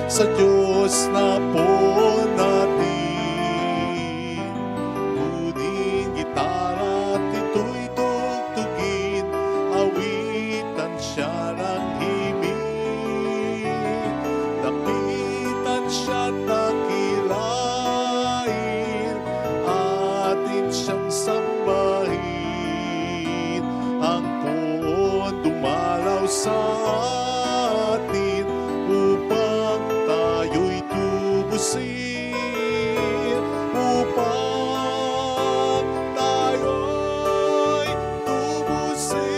sa Diyos na po natin. Lunin, gitara at ito'y tugtugin, awitan siya ng himig. Dakitan siya't dakilain, atin siyang sambahin. Ang poon dumalaw sa atin upang tayo'y tubusin, upang tayo'y tubusin.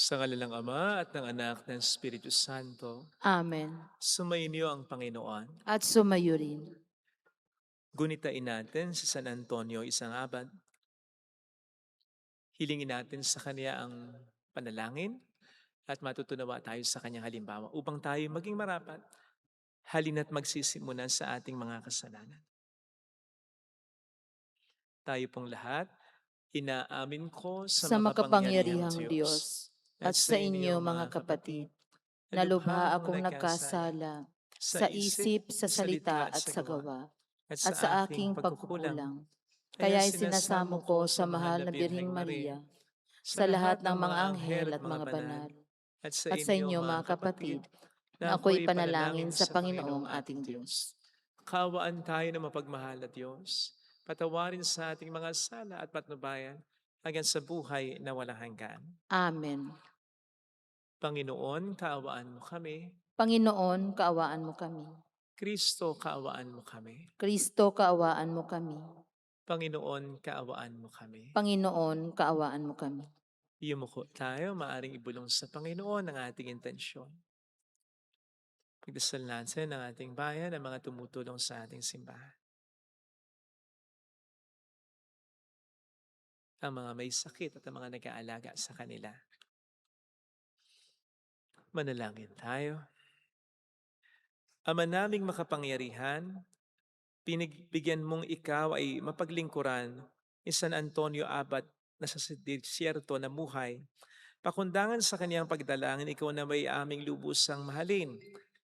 Sa ngala ng Ama at ng Anak ng Espiritu Santo, Amen. sumainyo ang Panginoon. At sumayo rin. Gunitain natin si San Antonio isang abad. Hilingin natin sa Kanya ang panalangin at matutunawa tayo sa Kanyang halimbawa upang tayo maging marapat. Halina't magsisimulan sa ating mga kasalanan. Tayo pong lahat, inaamin ko Sa makapangyarihang Diyos at sa inyo mga kapatid, na lubha akong nagkasala sa isip, sa salita at sa gawa, at sa aking pagkukulang. Kaya'y sinasamo ko sa mahal na Birheng Maria, sa lahat ng mga anghel at mga banal, at sa inyo mga kapatid, na ako'y panalangin sa Panginoong ating Diyos. Kaawaan tayo ng mapagmahal na Diyos. Patawarin sa ating mga sala at patnubayan hanggang sa buhay na walang hanggan. Amen. Panginoon, kaawaan mo kami. Panginoon, kaawaan mo kami. Kristo, kaawaan mo kami. Kristo, kaawaan mo kami. Panginoon, kaawaan mo kami. Panginoon, kaawaan mo kami. Yumuko tayo, maaring ibulong sa Panginoon ang ating intensyon. Pagdasal natin ang ating bayan, ang mga tumutulong sa ating simbahan. Ang mga may sakit at ang mga nag-aalaga sa kanila. Manalangin tayo. Ama naming makapangyarihan, pinagbigyan mong ikaw ay mapaglingkuran ni San Antonio Abad na sa disyerto na muhay. Pakundangan sa kaniyang pagdalangin, ikaw na may aming lubusang mahalin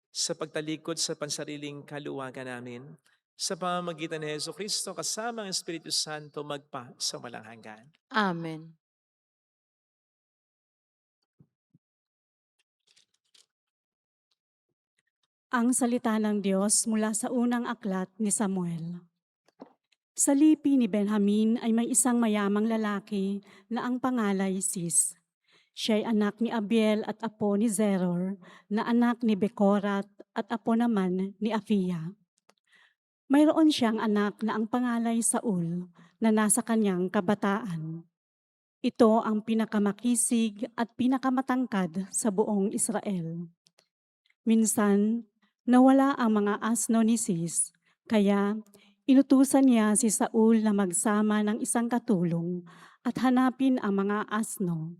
sa pagtalikod sa pansariling kaluwagan namin. Sa pamamagitan ni Jesucristo kasama ang Espiritu Santo magpa sa walang hanggan. Amen. Ang salita ng Diyos mula sa unang aklat ni Samuel. Sa lipi ni Benjamin ay may isang mayamang lalaki na ang pangalay Cis. Siya'y anak ni Abiel at apo ni Zeror, na anak ni Becorat at apo naman ni Afia. Mayroon siyang anak na ang pangalay Saul, na nasa kanyang kabataan. Ito ang pinakamakisig at pinakamatangkad sa buong Israel. Minsan, nawala ang mga asno ni Cis, kaya inutusan niya si Saul na magsama ng isang katulong at hanapin ang mga asno.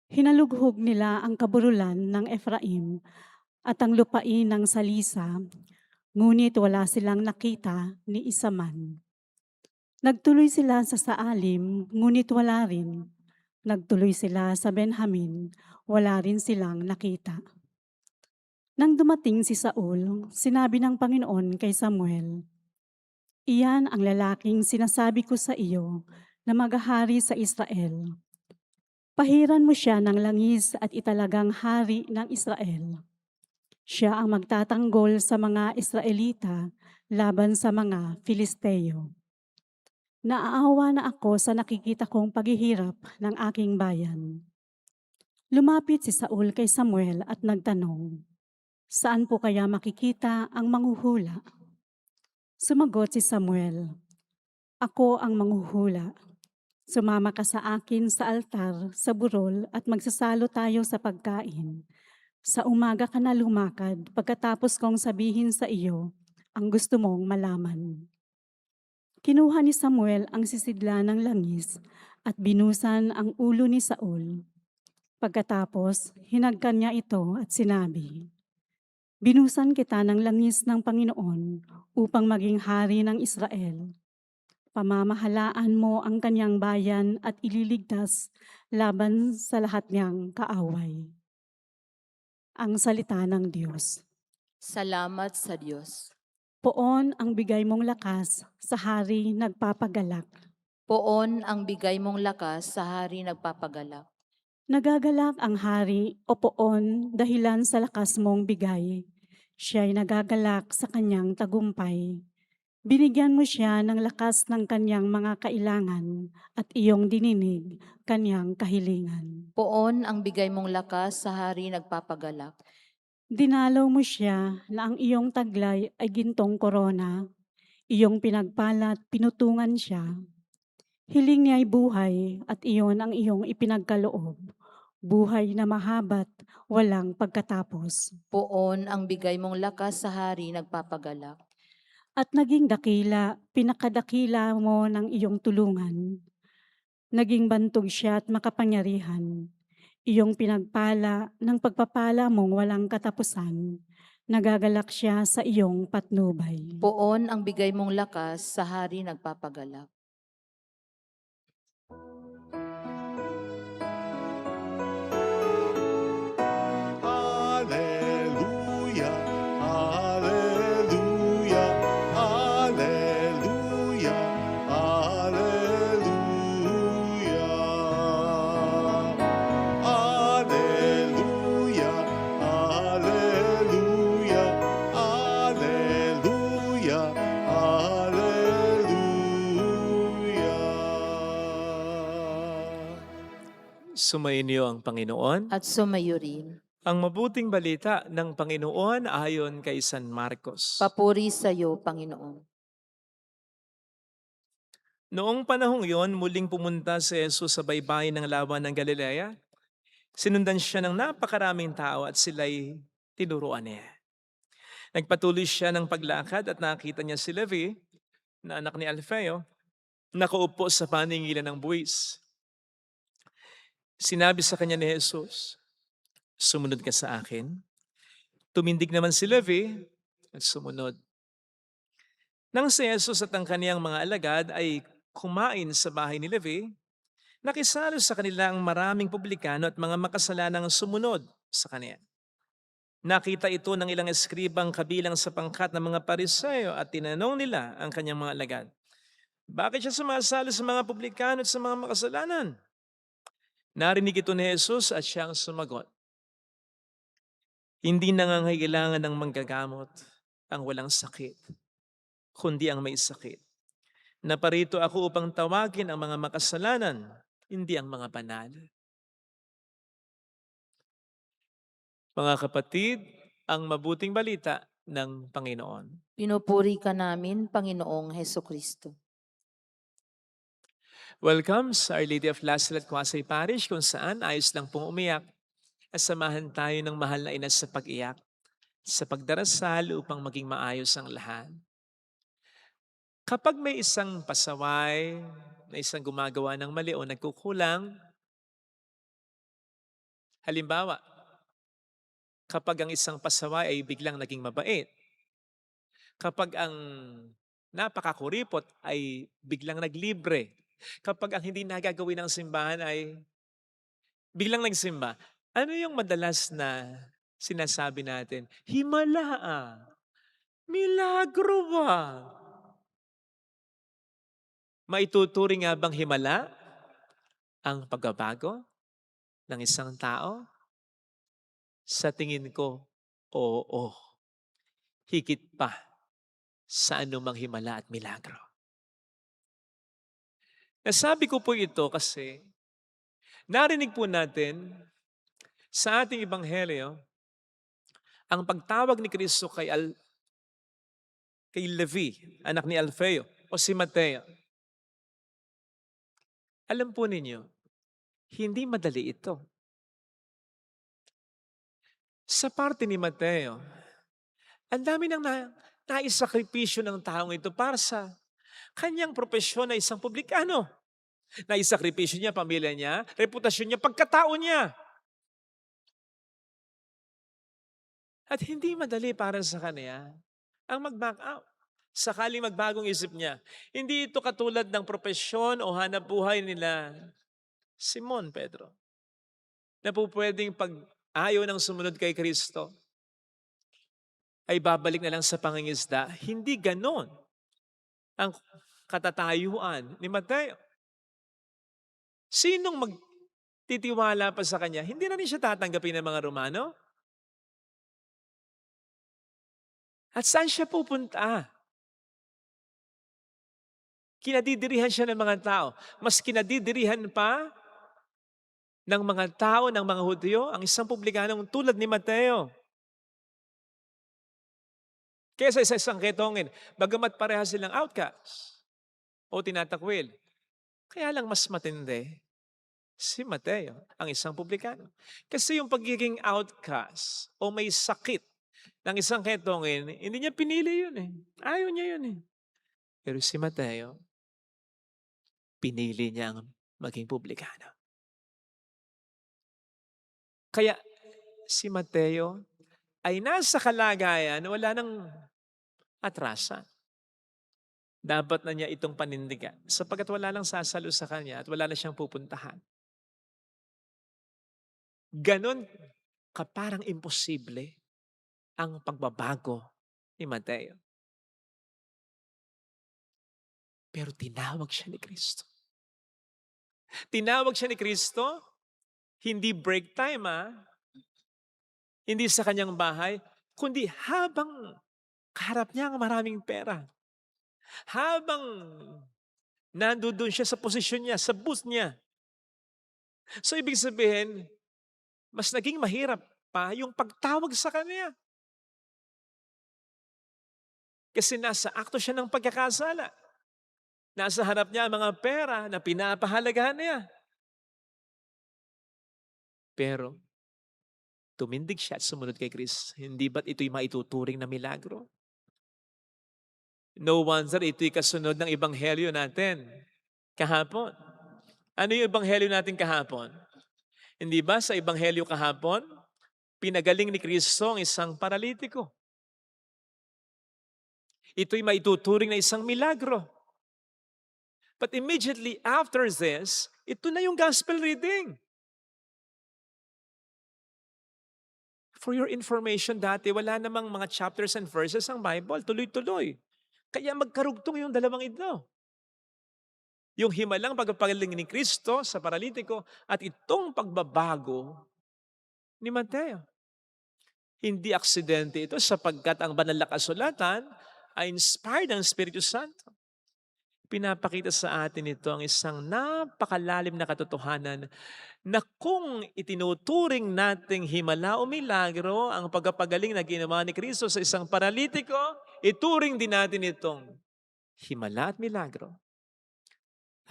Hinalughog nila ang kaburulan ng Efraim at ang lupain ng Salisa, ngunit wala silang nakita ni isa man. Nagtuloy sila sa Saalim, ngunit wala rin. Nagtuloy sila sa Benjamin, wala rin silang nakita. Nang dumating si Saul, sinabi ng Panginoon kay Samuel, "Iyan ang lalaking sinasabi ko sa iyo na maghahari sa Israel. Pahiran mo siya ng langis at italagang hari ng Israel. Siya ang magtatanggol sa mga Israelita laban sa mga Filisteo. Naaawa na ako sa nakikita kong paghihirap ng aking bayan." Lumapit si Saul kay Samuel at nagtanong, "Saan po kaya makikita ang manghuhula?" Sumagot si Samuel, "Ako ang manghuhula. Sumama ka sa akin sa altar, sa burol at magsasalo tayo sa pagkain. Sa umaga ka na lumakad pagkatapos kong sabihin sa iyo ang gusto mong malaman." Kinuha ni Samuel ang sisidla ng langis at binusan ang ulo ni Saul. Pagkatapos, hinagkan niya ito at sinabi, Binusan kita ng langis ng Panginoon upang maging hari ng Israel. Pamamahalaan mo ang kanyang bayan at ililigtas laban sa lahat niyang kaaway. Ang salita ng Diyos. Salamat sa Diyos. Poon ang bigay mong lakas sa hari nagpapagalak. Poon ang bigay mong lakas sa hari nagpapagalak. Nagagalak ang hari o poon dahilan sa lakas mong bigay. Siya'y nagagalak sa kanyang tagumpay. Binigyan mo siya ng lakas ng kanyang mga kailangan at iyong dininig kanyang kahilingan. Poon ang bigay mong lakas sa hari nagpapagalak. Dinalaw mo siya na ang iyong taglay ay gintong korona. Iyong pinagpalat, pinutungan siya. Hiling niya ay buhay at iyon ang iyong ipinagkaloob. Buhay na mahabat, walang pagkatapos. Poon ang bigay mong lakas sa hari nagpapagalak. At naging dakila, pinakadakila mo ng iyong tulungan. Naging bantog siya at makapangyarihan. Iyong pinagpala ng pagpapala mong walang katapusan. Nagagalak siya sa iyong patnubay. Poon ang bigay mong lakas sa hari nagpapagalak. Hallelujah, hallelujah, hallelujah, hallelujah. Hallelujah, hallelujah, hallelujah, hallelujah. Sumainyo ang Panginoon. At sumayo rin. Ang mabuting balita ng Panginoon ayon kay San Marcos. Papuri sa iyo, Panginoon. Noong panahong yon, muling pumunta si Jesus sa baybayin ng lawa ng Galilea. Sinundan siya ng napakaraming tao at sila'y tinuruan niya. Nagpatuloy siya ng paglakad at nakita niya si Levi, na anak ni Alfeo, nakaupo sa paningilan ng buwis. Sinabi sa kanya ni Jesus, "Sumunod ka sa akin." Tumindig naman si Levi at sumunod. Nang si Jesus at ang kaniyang mga alagad ay kumain sa bahay ni Levi, nakisalo sa kanila ang maraming publikano at mga makasalanang sumunod sa kaniya. Nakita ito ng ilang eskribang kabilang sa pangkat ng mga Pariseo at tinanong nila ang kanyang mga alagad, "Bakit siya sumasalo sa mga publikano at sa mga makasalanan?" Narinig ito ni Jesus at siyang sumagot, "Hindi nangangailangan ng manggagamot ang walang sakit, kundi ang may sakit. Naparito ako upang tawagin ang mga makasalanan, hindi ang mga banal." Mga kapatid, ang mabuting balita ng Panginoon. Pinupuri ka namin, Panginoong Hesukristo. Welcome sa Our Lady of Lassel at Quasay Parish, kung saan ayos lang pong umiyak. Samahan tayo ng mahal na ina sa pag-iyak, sa pagdarasal upang maging maayos ang lahat. Kapag may isang pasaway, na isang gumagawa ng mali o nagkukulang, halimbawa, kapag ang isang pasaway ay biglang naging mabait, kapag ang napakakuripot ay biglang naglibre, kapag ang hindi nagagawin ng simbahan ay biglang nagsimba, ano yung madalas na sinasabi natin? Himala ah! Milagro ba? Maituturing nga bang himala ang pagbabago ng isang tao? Sa tingin ko, oo. Higit pa sa anumang himala at milagro. Nasabi ko po ito kasi narinig po natin sa ating ebanghelyo ang pagtawag ni Kristo kay Levi, anak ni Alfeo, o si Mateo. Alam po ninyo, hindi madali ito. Sa parte ni Mateo, ang dami nang naisakripisyo ng taong ito para sa kanyang propesyon na isang publikano. Naisakripisyo niya pamilya niya, reputasyon niya, pagkatao niya. At hindi madali para sa kanya ang mag-back out. Sakaling magbagong isip niya. Hindi ito katulad ng propesyon o hanap buhay nila Simon Pedro, na po pwedeng pag ayaw ng sumunod kay Kristo, ay babalik na lang sa pangingisda. Hindi ganon ang katatayuan ni Mateo. Sinong magtitiwala pa sa kanya? Hindi na rin siya tatanggapin ng mga Romano? At saan siya pupunta? Kinadidirihan siya ng mga tao. Mas kinadidirihan pa ng mga tao, ng mga Hudyo, ang isang publikanong tulad ni Mateo. Kesa sa isang ketongin, bagamat pareha silang outcasts o tinatakwil. Kaya lang mas matindi si Mateo, ang isang publikano. Kasi yung pagiging outcast o may sakit ng isang ketongin, hindi niya pinili yun eh. Ayaw niya yun eh. Pero si Mateo, pinili niyang maging publikano. Kaya si Mateo ay nasa kalagayan na wala nang atrasan. Dapat na niya itong panindigan sapagkat wala lang sasalo sa kanya at wala na siyang pupuntahan. Ganon ka parang imposible ang pagbabago ni Mateo. Pero tinawag siya ni Kristo. Tinawag siya ni Kristo, hindi break time hindi sa kanyang bahay, kundi habang kaharap niya ang maraming pera. Habang nandoon siya sa posisyon niya, sa booth niya. So ibig sabihin, mas naging mahirap pa yung pagtawag sa kanya. Kasi nasa akto siya ng pagkakasala. Nasa harap niya ang mga pera na pinapahalagahan niya. Pero, tumindig siya at sumunod kay Kristo. Hindi ba't ito'y maituturing na milagro? No wonder ito'y kasunod ng ebanghelyo natin kahapon. Ano yung ebanghelyo natin kahapon? Hindi ba sa ebanghelyo kahapon, pinagaling ni Kristo ang isang paralitiko? Ito'y maituturing na isang milagro. But immediately after this, ito na yung gospel reading. For your information, dati wala namang mga chapters and verses ang Bible. Tuloy-tuloy. Kaya magkarugtong yung dalawang ito. Yung himalang pagpapagaling ni Kristo sa paralitiko at itong pagbabago ni Mateo. Hindi aksidente ito sapagkat ang banal na kasulatan ay inspired ng Espiritu Santo. Pinapakita sa atin ito ang isang napakalalim na katotohanan na kung itinuturing nating himala o milagro ang pagpapagaling na ginawa ni Kristo sa isang paralitiko, ituring din natin itong himala at milagro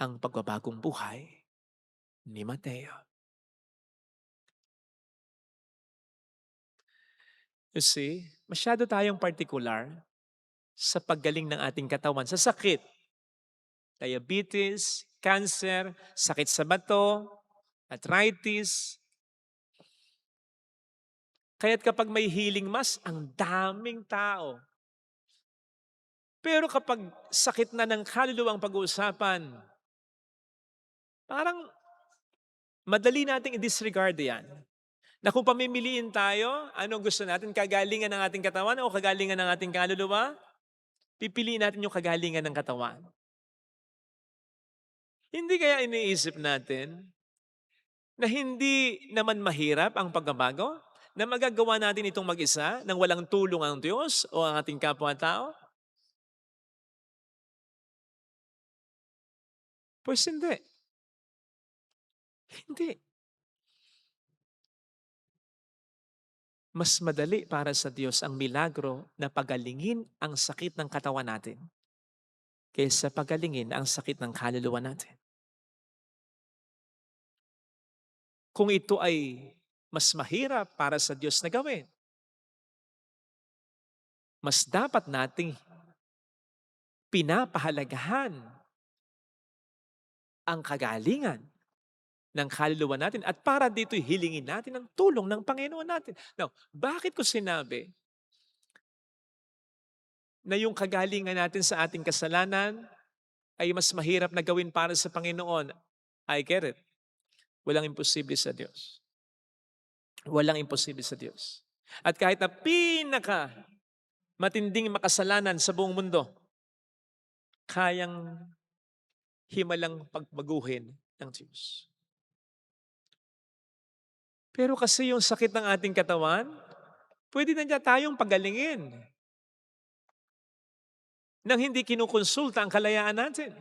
ang pagbabagong buhay ni Mateo. You see, masyado tayong particular sa paggaling ng ating katawan sa sakit. Diabetes, cancer, sakit sa bato, arthritis. Kaya't kapag may healing mass, ang daming tao. Pero kapag sakit na ng kaluluwang pag-uusapan, parang madali nating i-disregard yan. Na kung pamimiliin tayo, anong gusto natin? Kagalingan ng ating katawan o kagalingan ng ating kaluluwa? Pipiliin natin yung kagalingan ng katawan. Hindi kaya iniisip natin na hindi naman mahirap ang pagbabago? Na magagawa natin itong mag-isa nang walang tulong ang Diyos o ang ating kapwa-tao? Pues hindi. Hindi. Mas madali para sa Diyos ang milagro na pagalingin ang sakit ng katawan natin kaysa pagalingin ang sakit ng kaluluwa natin. Kung ito ay mas mahirap para sa Diyos na gawin, mas dapat nating pinapahalagahan ang kagalingan ng kaluluwa natin at para dito hilingin natin ang tulong ng Panginoon natin. Now, bakit ko sinabi na yung kagalingan natin sa ating kasalanan ay mas mahirap na gawin para sa Panginoon? I get it. Walang imposible sa Diyos. Walang imposible sa Diyos. At kahit na matinding makasalanan sa buong mundo, kayang himalang pagbaguhin ng Diyos. Pero kasi yung sakit ng ating katawan, pwede na niya tayong pagalingin nang hindi kinukonsulta ang kalayaan natin.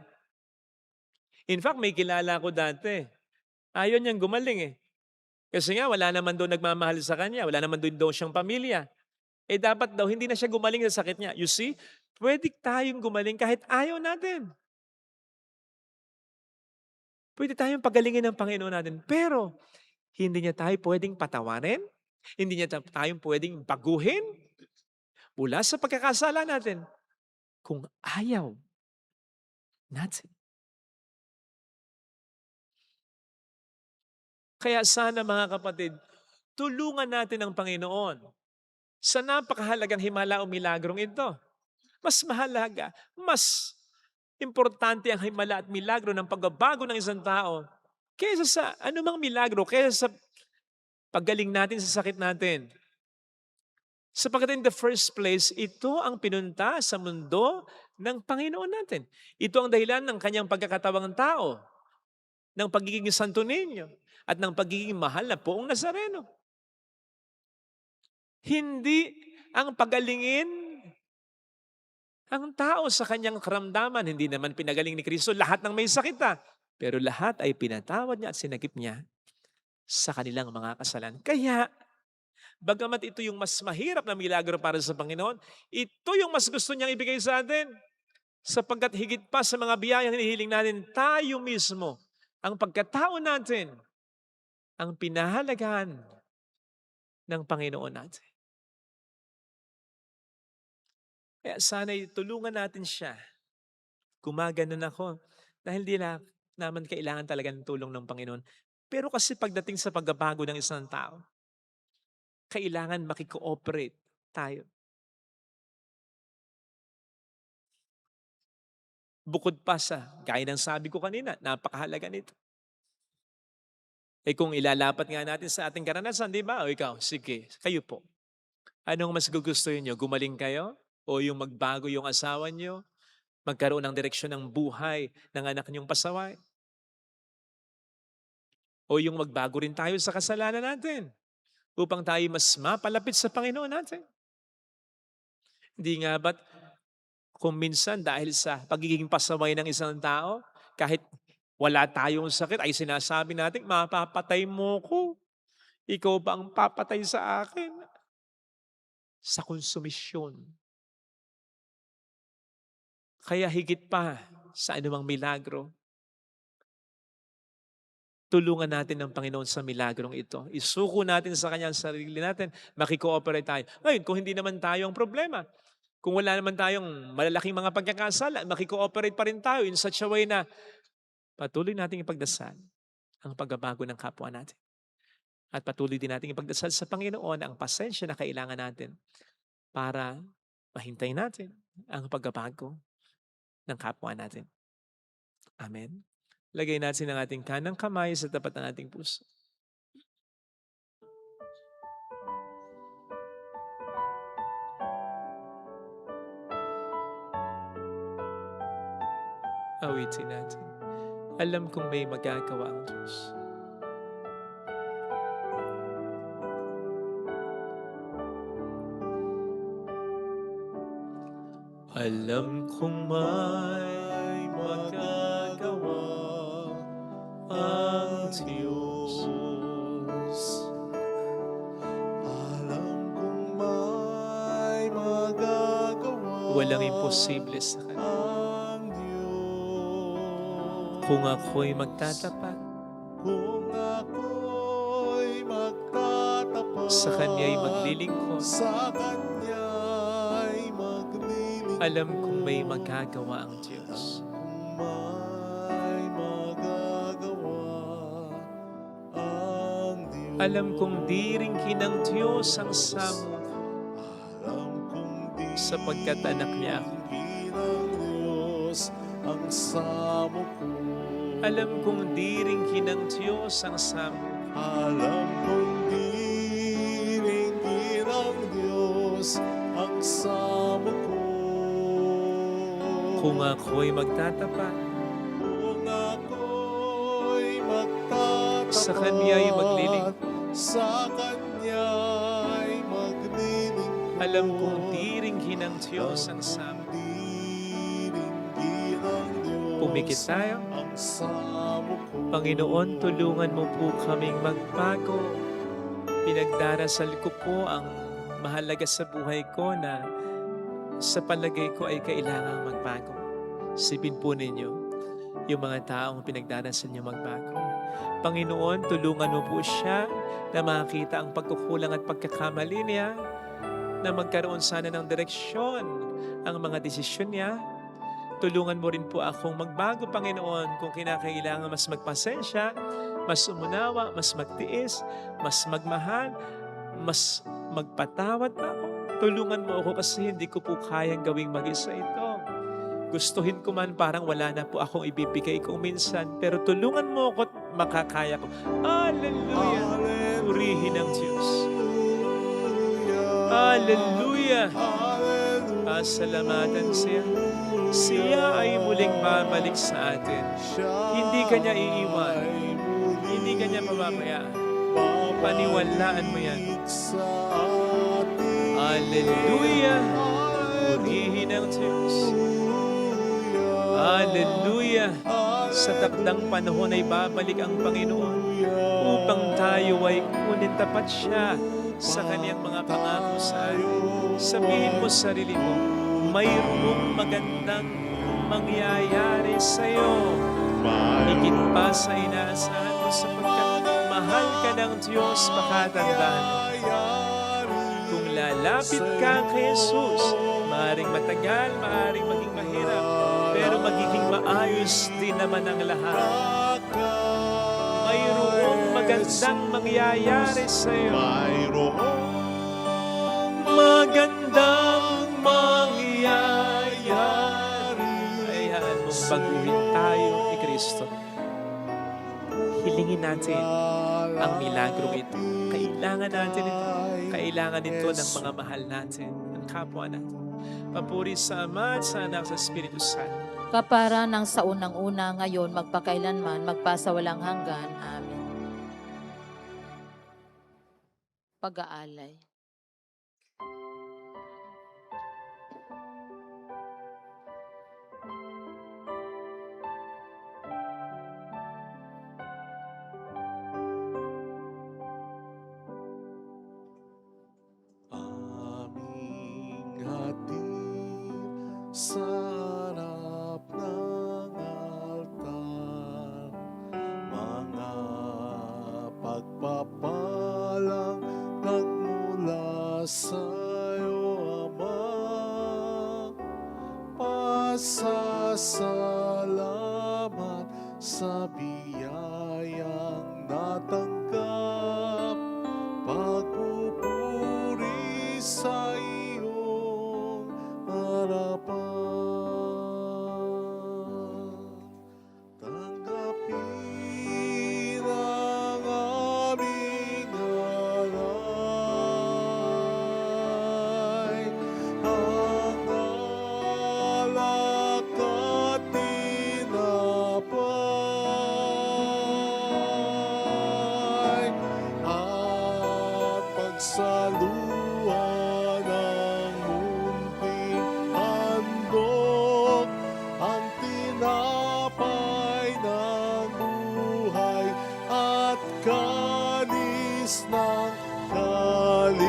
In fact, may kilala ko dati. Ayaw niyang gumaling eh. Kasi nga, wala naman doon nagmamahal sa kanya. Wala naman doon siyang pamilya. Dapat daw, hindi na siya gumaling sa sakit niya. You see, pwede tayong gumaling kahit ayaw natin. Pwede tayong pagalingin ng Panginoon natin. Pero, hindi niya tayo pwedeng patawarin. Hindi niya tayo pwedeng baguhin mula sa pagkakasala natin kung ayaw natin. Kaya sana mga kapatid, tulungan natin ang Panginoon sa napakahalagang himala o milagrong ito. Mas mahalaga, mas importante ang himala at milagro ng pagbabago ng isang tao kaysa sa anumang milagro, kaysa sa paggaling natin sa sakit natin. Sapagkat in the first place, ito ang pinunta sa mundo ng Panginoon natin. Ito ang dahilan ng kanyang pagkakatawang tao, ng pagiging Santo Niño, at ng pagiging mahal na Poong Nazareno. Hindi ang pagalingin ang tao sa kanyang karamdaman. Hindi naman pinagaling ni Kristo lahat ng may sakit. Pero lahat ay pinatawad niya at sinagip niya sa kanilang mga kasalanan. Kaya, bagamat ito yung mas mahirap na milagro para sa Panginoon, ito yung mas gusto niyang ibigay sa atin. Sapagkat higit pa sa mga biyayang hinihiling natin, tayo mismo, ang pagkatao natin, ang pinahalagahan ng Panginoon natin. Kaya sana'y tulungan natin siya. Gumaganon ako dahil di na naman kailangan talaga ng tulong ng Panginoon. Pero kasi pagdating sa pagbabago ng isang tao, kailangan makikooperate tayo. Bukod pa sa, gaya ng sabi ko kanina, napakahalaga nito. Kung ilalapat nga natin sa ating karanasan, di ba? O ikaw, sige, kayo po. Anong mas gugustuhin nyo? Gumaling kayo? O yung magbago yung asawa nyo? Magkaroon ng direksyon ng buhay ng anak nyong pasaway? O yung magbago rin tayo sa kasalanan natin upang tayo mas mapalapit sa Panginoon natin? Hindi nga ba't kung minsan dahil sa pagiging pasaway ng isang tao, kahit wala tayong sakit, ay sinasabi natin, mapapatay mo ko. Ikaw ba ang papatay sa akin? Sa konsumisyon. Kaya higit pa sa anumang milagro, tulungan natin ng Panginoon sa milagrong ito. Isuko natin sa Kanya ang sarili natin, makikooperate tayo. Ngayon, kung hindi naman tayo ang problema, kung wala naman tayong malalaking mga pagkakasala, makikooperate pa rin tayo in such a way na patuloy nating ipagdasal ang pagbabago ng kapwa natin. At patuloy din nating ipagdasal sa Panginoon ang pasensya na kailangan natin para mahintay natin ang pagbabago ng kapwa natin. Amen. Lagay natin ang ating kanang kamay sa tapat ng ating puso. Awitin natin. Alam kong may magagawa ang Diyos. Alam kong may magagawa ang Diyos. Alam kong may magagawa Walang imposible sa Kanya. ang Diyos. Kung ako'y magtatapat, Kung ako'y magtatapat sa Kanya'y maglilingkod, sa Kanya'y maglilingkod, alam kong may magagawa ang Diyos. may magagawa Alam kong diringkin ng Diyos ang samo Alam kong di sapagkat anak niya ako. ng Diyos ang samo ko. Alam kong diringkin ng Diyos ang samo Alam kong diringin ng Diyos ang samo ko. kung ako'y magtatapat Kung ako'y magtatapat sa Kanya'y maglilingkod. sa Kanya'y maglilingkod. Alam kong diringhin ng Diyos ang samo. Diringin ng Diyos Pumikit tayo. ang samo ko. Panginoon, tulungan mo po kaming magbago. Pinagdarasal ko po ang mahalaga sa buhay ko na sa palagay ko ay kailangang magbago. Sipin po ninyo yung mga taong pinagdarasal niyo magbago. Panginoon, tulungan mo po siya na makita ang pagkukulang at pagkakamali niya, na magkaroon sana ng direksyon ang mga desisyon niya. Tulungan mo rin po akong magbago, Panginoon, kung kinakailangan mas magpasensya, mas umunawa, mas magtiis, mas magmahal, mas magpatawad pa ako. Tulungan mo ako kasi hindi ko po kayang gawing mag-isa ito. Gustuhin ko man parang wala na po akong ibibigay kung minsan, pero tulungan mo ako at makakaya ko. Hallelujah! Purihin ang Diyos. Hallelujah! Pasalamatan siya. Siya ay muling babalik sa atin. Hindi ka niya iiwan. Hindi ka niya pababayaan. Paniwalaan mo yan. Hallelujah! Purihin ang Diyos. Hallelujah! Sa takdang panahon ay babalik ang Panginoon upang tayo ay kunin tapat siya sa Kanyang mga pangako sa atin. Sabihin mo sa sarili mo, mayroong magandang mangyayari sa iyo. Higit pa sa inaasahan mo sapagkat mahal ka ng Diyos, makatandaan. Kung lalapit ka kay Jesus, maaaring matagal, maaaring maging mahirap, pero magiging maayos din naman ang lahat. Mayroong magandang mangyayari sa iyo. Magandang mangyayari. Hayaan mong baguhin tayo ni Kristo. Hilingin natin ang milagrong ito. Kailangan natin ito. Kailangan ito ng mga mahal natin, ng kapwa natin. Papuri sa Ama at sa Anak at sa Espiritu Santo. Kapara ng sa unang-una, ngayon, magpakailanman, magpasawalang hanggan. Amen. Pag-aalay. Aming hatid sa harap ng altar, mga pagpapalang nagmula sa'yo, Ama. Pasasalamat sa biyayang natanggap, pagpupuri sa iyong harapan. Tanggapin ang aming alay, ang alak at tinapay, at pagsaluhan ng munting handog, ang tinapay ng buhay at kalis ng kaligtasan.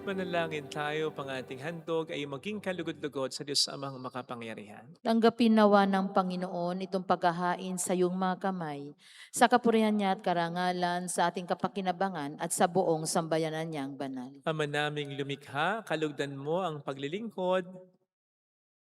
Manalangin tayo, pang ating handog ay maging kalugod-lugod sa Diyos Amang makapangyarihan. Tanggapin nawa ng Panginoon itong paghahain sa iyong mga kamay, sa kapurihan niya at karangalan, sa ating kapakinabangan at sa buong sambayanan niyang banal. Ama naming lumikha, kalugdan mo ang paglilingkod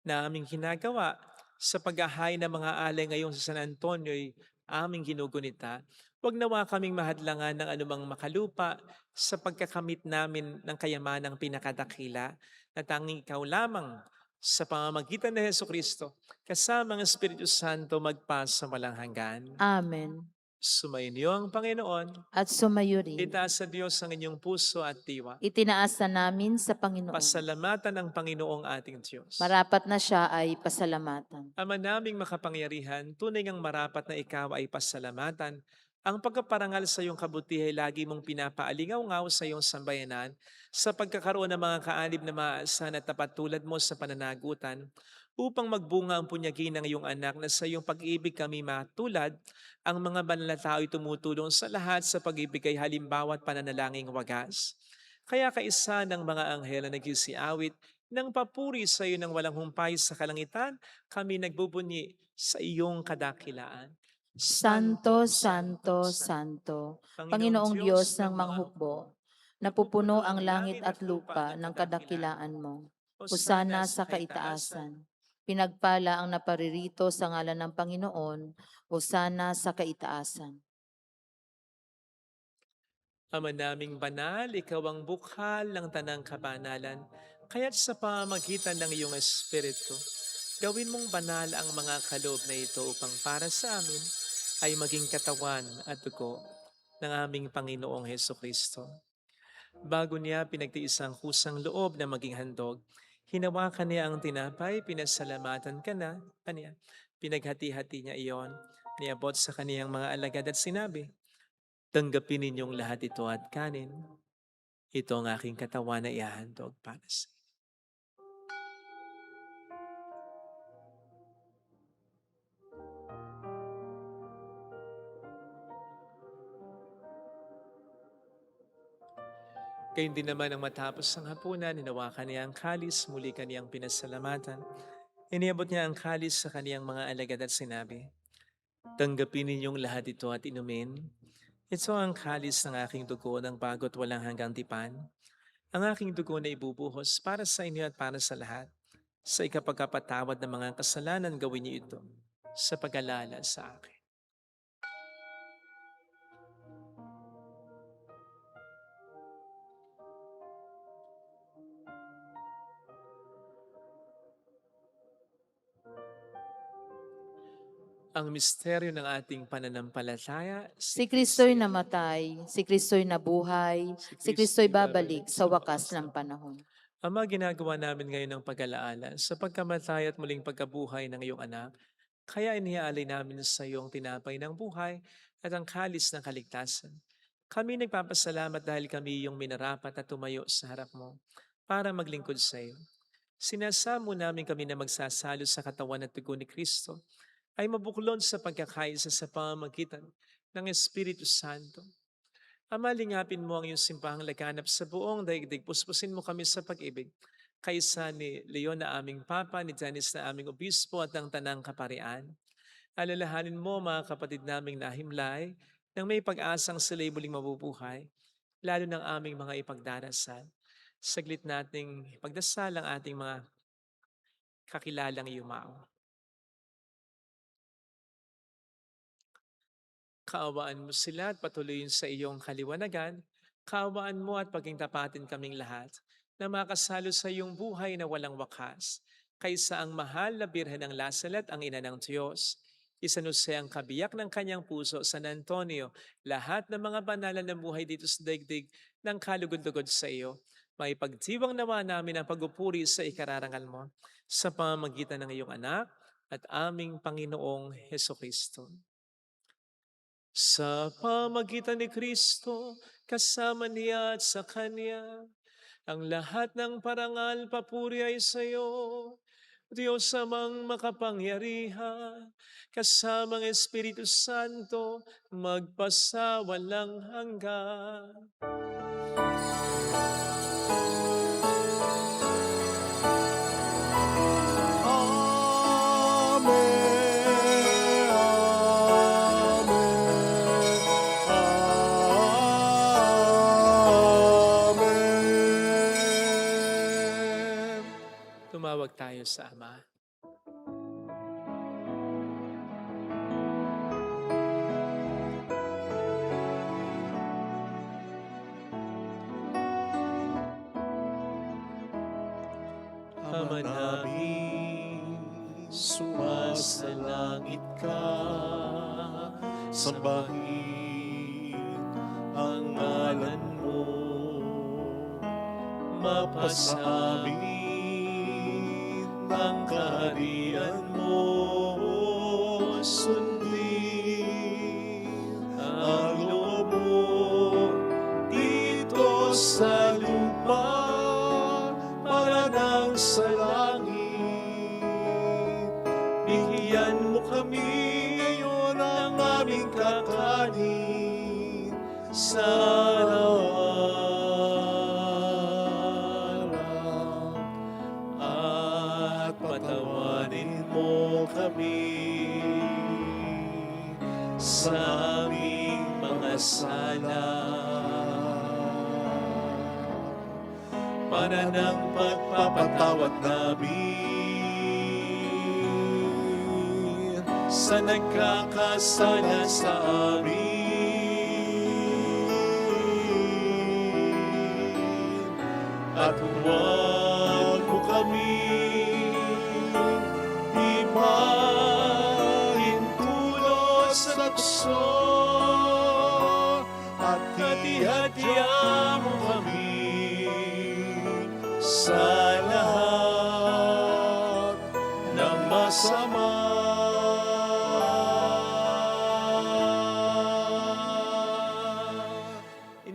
na aming ginagawa sa paghahain ng mga alay ngayon sa San Antonio ay aming ginugunita. Huwag nawa kaming mahadlangan ng anumang makalupa sa pagkakamit namin ng kayamanang pinakadakila na tanging ikaw lamang sa pamamagitan ni Jesucristo kasama ang Espiritu Santo magpasa walang hanggan. Amen. Sumainyo ang Panginoon. At sumayo rin. Itaas sa Diyos ang inyong puso at diwa. Itinaas na namin sa Panginoon. Pasalamatan ang Panginoong ating Diyos. Marapat na siya ay pasalamatan. Ama naming makapangyarihan, tunay ngang marapat na ikaw ay pasalamatan. Ang pagkaparangal sa iyong kabutihan ay lagi mong pinapaalingaw-ngaw sa iyong sambayanan sa pagkakaroon ng mga kaanib na maasahan at tapat tulad mo sa pananagutan upang magbunga ang punyagi ng iyong anak na sa iyong pag-ibig kami matulad. Ang mga banal na tao ay tumutulong sa lahat sa pag-ibig ay halimbawa at pananalangin wagas. Kaya kaisa ng mga anghel na nagsisiawit ng papuri sa iyo ng walang humpay sa kalangitan, kami nagbubunyi sa iyong kadakilaan. Santo, Santo, Santo, Panginoong Diyos ng manghukbo, napupuno ang langit at lupa ng kadakilaan mo. Hosana sa kaitaasan. Pinagpala ang naparirito sa ngalan ng Panginoon. Hosana sa kaitaasan. Ama naming banal, ikaw ang bukhal ng tanang kabanalan, kaya't sa pamamagitan ng iyong Espiritu, gawin mong banal ang mga kaloob na ito upang para sa amin ay maging katawan at dugo ng aming Panginoong Hesukristo. Bago niya pinagtiis ang kusang loob na maging handog, hinawakan niya ang tinapay, pinasalamatan kaniya, pinaghati-hati niya iyon, niabot sa kaniyang mga alagad at sinabi, tanggapin ninyong lahat ito at kanin. Ito ang aking katawan na ihahandog para sa inyo. Gayun din naman ang matapos ang hapunan, hinawakan niya ang kalis, muli kaniyang pinasalamatan. Iniabot niya ang kalis sa kaniyang mga alagad at sinabi, tanggapin ninyong lahat ito at inumin. Ito ang kalis ng aking dugo ng bago't walang hanggang tipan. Ang aking dugo na ibubuhos para sa inyo at para sa lahat. Sa ikapagkapatawad ng mga kasalanan, gawin niyo ito sa pag-alala sa akin. Ang misteryo ng ating pananampalataya, Si Kristo'y namatay, si Kristo'y nabuhay, si Kristo'y babalik sa wakas ng panahon. Ama, ginagawa namin ngayon ng pag-alaala sa pagkamatay at muling pagkabuhay ng iyong anak. Kaya iniaalay namin sa iyong tinapay ng buhay at ang kalis ng kaligtasan. Kami nagpapasalamat dahil kami iyong minarapat at tumayo sa harap mo para maglingkod sa iyo. Sinasamo namin kami na magsasalo sa katawan at dugo ni Kristo ay mabuklod sa pagkakaisa sa pamamagitan ng Espiritu Santo. Ama, lingapin mo ang iyong simpahang laganap sa buong daigdig. Puspusin mo kami sa pag-ibig. Kaisa ni Leon na aming Papa, ni Janice na aming Obispo at ng Tanang Kaparian. Alalahanin mo mga kapatid naming nahimlay nang may pag-asang sila'y muling mabubuhay, lalo ng aming mga ipagdarasal. Saglit nating pagdasal ang ating mga kakilalang yumao. Kaawaan mo sila at patuloyin sa iyong kaliwanagan. Kaawaan mo at pagingtapatin kaming lahat na makasalo sa iyong buhay na walang wakas. Kaysa ang mahal na Birhen ng Lasalet, ang ina ng Diyos, isanuse ang kabiyak ng kanyang puso, San Antonio, lahat ng mga banalan ng buhay dito sa daigdig ng kalugod-lugod sa iyo. May pagdiwang nawa namin ang pagupuri sa ikararangal mo sa pamamagitan ng iyong anak at aming Panginoong Hesukristo. Sa pamagitan ni Kristo, kasama niya at sa Kanya, ang lahat ng parangal papuri ay sa iyo, Diyos amang makapangyarihan, kasamang Espiritu Santo, magpasawalang hanggan. Tumawag tayo sa Ama. Ama namin, sumasalangit ka, sambahin ang ngalan mo, mapasamin ang kaharian mo, sundin ang loob mo dito sa lupa para nang sa langit. Bigyan mo kami ngayon ang aming kakanin sa araw-araw, at patawarin mo kami sa aming mga sala, para ng pagpapatawad namin sa nagkakasala sa amin. At huwag mo kami ipahintulot sa tukso, at hati-hatihan mo kami sa lahat ng masama.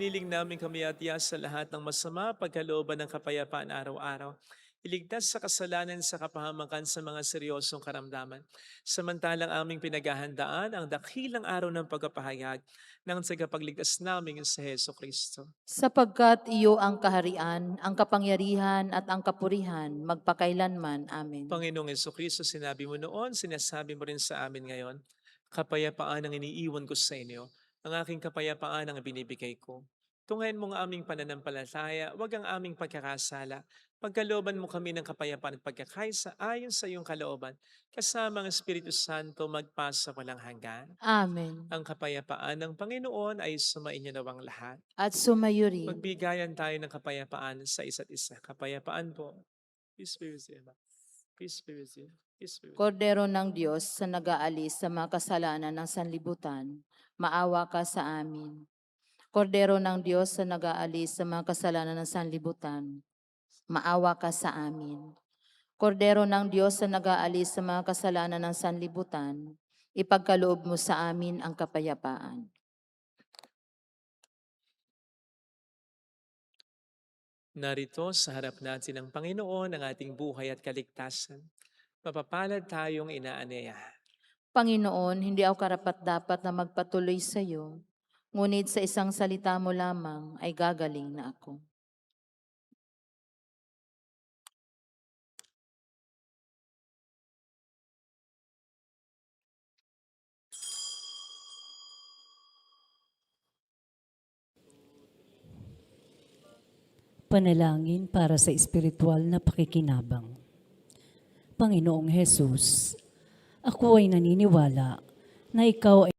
iniling namin kami at sa lahat ng masama, pagkalooban ng kapayapaan araw-araw. Iligtas sa kasalanan sa kapahamakan sa mga seryosong karamdaman. Samantalang aming pinaghahandaan ang dakilang araw ng pagpapahayag ng tagapagligtas namin sa Heso Kristo. Sapagkat iyo ang kaharian, ang kapangyarihan at ang kapurihan, magpakailanman. Amen. Panginoong Heso Kristo, sinabi mo noon, sinasabi mo rin sa amin ngayon, kapayapaan ang iniiwan ko sa inyo, ang aking kapayapaan ang binibigay ko. Tunghayan mo ang aming pananampalataya, wag ang aming pagkakasala. Pagkalooban mo kami ng kapayapaan at pagkakaisa ayon sa iyong kalooban, kasama ang Espiritu Santo magpasa walang hanggan. Amen. Ang kapayapaan ng Panginoon ay sumainyo nawang lahat. At sumayo rin. Magbigayan tayo ng kapayapaan sa isa't isa. Kapayapaan po. Peace be with you. Peace be with you. Peace be with you. Kordero ng Diyos sa nag-aalis sa mga kasalanan ng sanlibutan, maawa ka sa amin. Kordero ng Diyos sa nag-aalis sa mga kasalanan ng sanlibutan, maawa ka sa amin. Kordero ng Diyos sa nag-aalis sa mga kasalanan ng sanlibutan, ipagkaloob mo sa amin ang kapayapaan. Narito sa harap natin ng Panginoon ang ating buhay at kaligtasan. Mapapalad tayong inaanyayahan. Panginoon, hindi ako karapat-dapat na magpatuloy sa iyo, ngunit sa isang salita mo lamang ay gagaling na ako. Panalangin para sa espiritual na pakikinabang. Panginoong Hesus, ako ay naniniwala na ikaw ay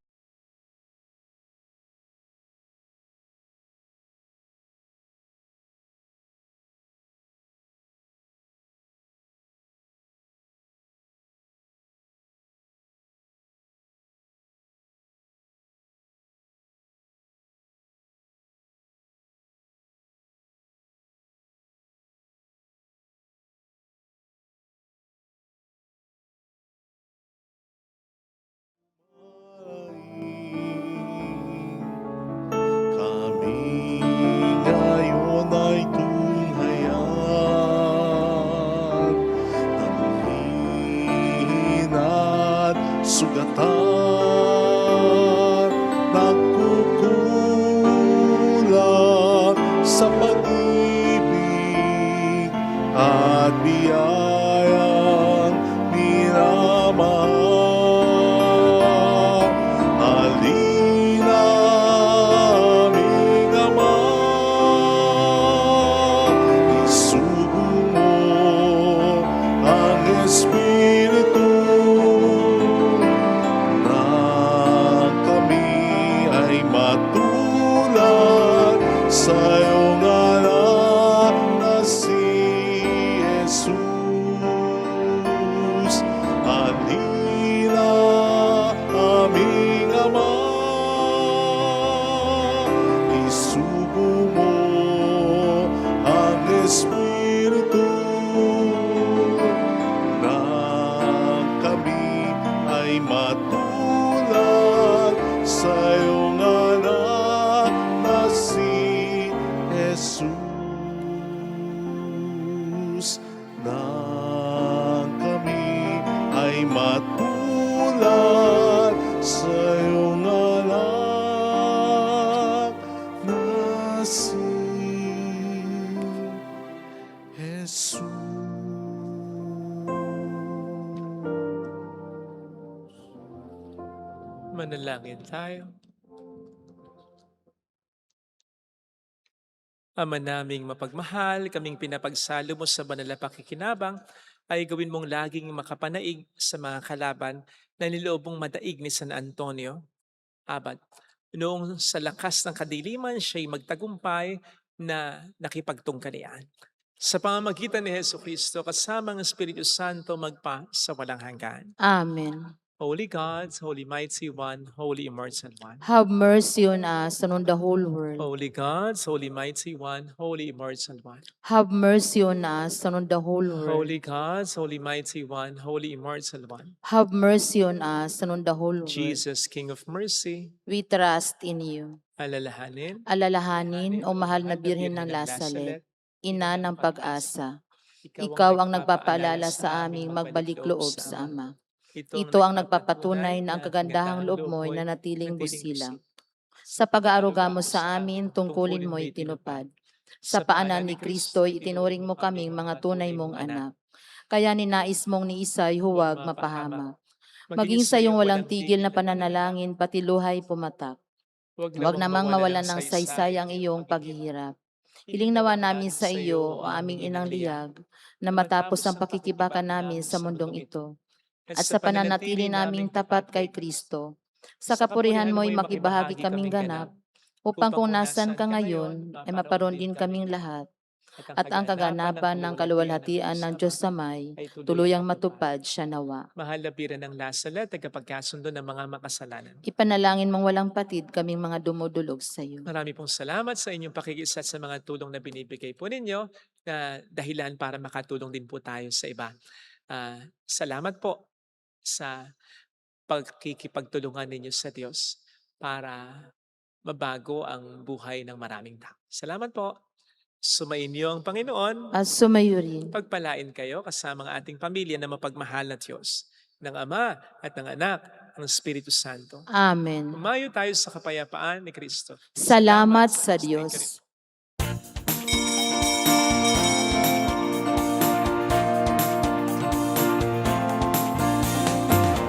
Manalangin tayo. Ama naming mapagmahal, kaming pinapagsalo mo sa banal na pakikinabang, ay gawin mong laging makapanaig sa mga kalaban na niloob mong madaig ni San Antonio. Abad, noong sa lakas ng kadiliman siya'y magtagumpay na nakipagtungkalian. Sa pamamagitan ni Jesucristo, kasama ng Espiritu Santo magpa sa walang hanggan. Amen. Holy God, Holy Mighty One, Holy Immortal One. Have mercy on us and on the whole world. Holy God, Holy Mighty One, Holy Immortal One. Have mercy on us and on the whole world. Holy God, Holy Mighty One, Holy Immortal One. Have mercy on us and on the whole world. Jesus, King of Mercy, We trust in you. alalahanin, Alalahanin, o mahal na Birhen ng Lasalet, ina ng pag-asa. Ikaw ang nagpapaalala sa aming magbalik loob sa Ama. Ito ang nagpapatunay na ang kagandahang loob mo'y nanatiling busilang. Sa pag-aaruga mo sa amin, tungkulin mo'y tinupad. Sa paanan ni Kristo'y itinuring mo kaming mga tunay mong anak. Kaya ninais mong ni Isay huwag mapahamak. Maging sa iyong walang tigil na pananalangin, pati luhay pumatak. Huwag namang mawalan ng saysay ang iyong paghihirap. Hiling nawa namin sa iyo, o aming inang liyag, na matapos ang pakikibaka namin sa mundong ito, at sa pananatili naming tapat kay Kristo, sa kapurihan mo'y makibahagi kaming ganap, upang kung nasan ka ngayon, ay maparoon din kaming lahat, at ang kaganapan ng kaluwalhatian ng Diyos sa may, tuluyang matupad siya nawa. mahal na Birhen ng Lasalet, tagapagkasundo ng mga makasalanan. Ipanalangin mong walang patid kaming mga dumudulog sa iyo. Marami pong salamat sa inyong pakikisat sa mga tulong na binibigay po ninyo na dahilan para makatulong din po tayo sa iba. Salamat po sa pagkikipagtulungan ninyo sa Diyos para mabago ang buhay ng maraming tao. Salamat po. Sumainyo ang Panginoon. At sumayo rin. Pagpalain kayo kasama ang ating pamilya na mapagmahal na Diyos, ng Ama at ng Anak, ng Espiritu Santo. Amen. Umayo tayo sa kapayapaan ni Kristo. Salamat sa Diyos.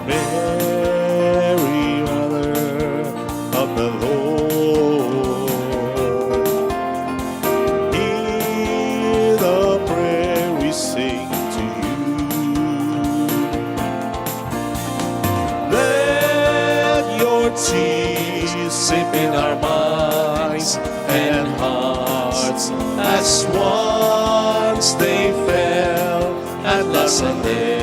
Mary, Mother of the Lord, hear the prayer we sing to you. Let your tears sip in our minds and hearts as once they fell at Lasalle.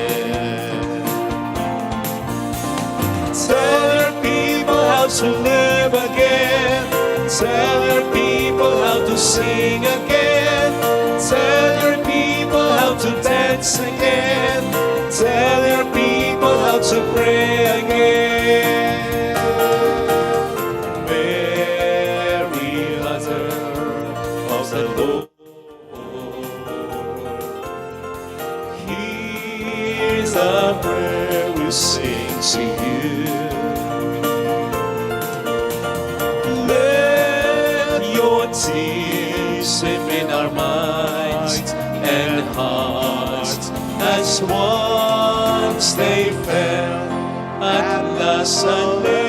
Tell your people how to live again. Tell your people how to sing again. Tell your people how to dance again. Tell your people how to pray again. Mary, Mother of the Lord, here's the prayer we sing to you. Let your tears sip in our minds and hearts as once they fell at Lasalle.